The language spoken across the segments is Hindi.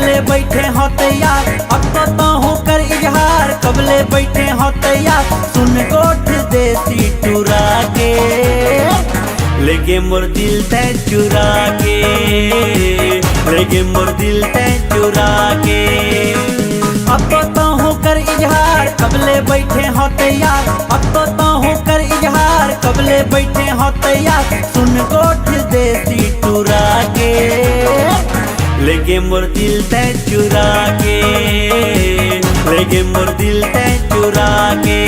कबले बैठे हो तैयार, अब तो हो कर इजहार। कबले बैठे हो तैयार, सुन गोठ देसी चुरा के, लेके मोर दिल तय चुरा के, लेके मोर दिल तय चुरा के। अब तो हो कर इजहार, कबले बैठे हो तैयार, अब तो हो कर इजहार। कबले बैठे हो तैयार, सुन गोठ देसी चुरा के, लेके मोर दिल तय चुरा के, लेके मोर दिल तय चुरा के।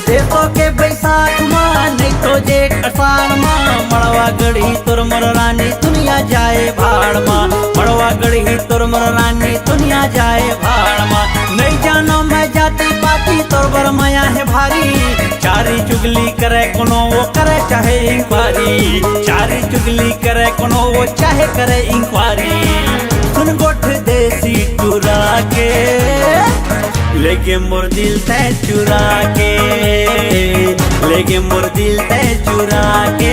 देखो के बैसाख माँ नहीं तो जेठ अषाढ़ माँ, मड़वा गढ़ी तोर मोर रानी दुनिया जाए भाड़ माँ। मड़वा गढ़ी तोर मोर रानी दुनिया जाए भाड़ माँ। नहीं जानो मैं जाती पाती तोर बर माया है भारी। चारी चुगली करे कोनो वो करे चाहे इंक्वारी, चारी चुगली करे कोनो वो चाहे करे इंक्वारी। सुन गोठ देसी चुरा के, लेके मोर दिल तय चुरा के, लेके मोर दिल तय चुरा के।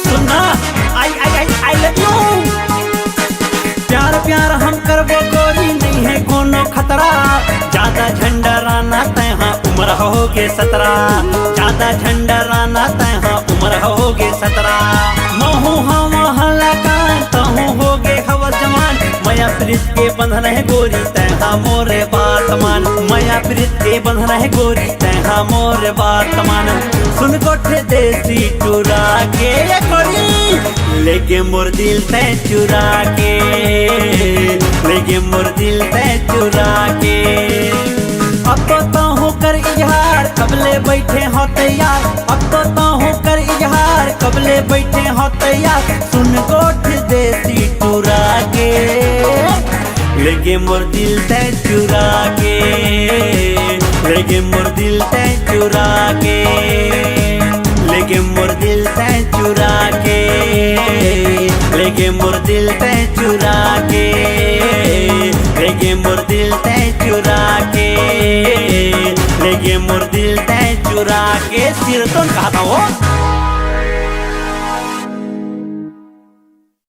सुना आई आई आई आई लव यू। प्यार प्यार हम करबो गोरी, नहीं है कोनो खतरा। ज्यादा झंडा राना तैहा उम्र होगे 17, ज्यादा झंडा राना तैहा उम्र होगे 17। महू हम हलाकान तहू होगे हवा जवान। माया प्रीत के बंधन है गोरी तैहा मोरे बात मान, माया प्रीत के बंधन है गोरी तैहा मोरे बात मान। सुन गोठे देसी चुरा के गोरी, लेके मोर दिल तय चुरा के, लेके मोर दिल तय चुरा के। अब तो हो कर इजहार, कबले बैठे हो तैयार, अब तो हो कर इजहार। कबले बैठे हो तैयार, सुन गोठ देसी चुरा के, लेके मोर दिल तय चुरा के, लेके मोर दिल तय चुरा के, लेके मोर दिल तय चुरा के, लेके मोर दिल तय चुरा के, लेके मोर दिल तय चुरा के, लेके मोर दिल तय चुरा के। सिर तो कहा था वो।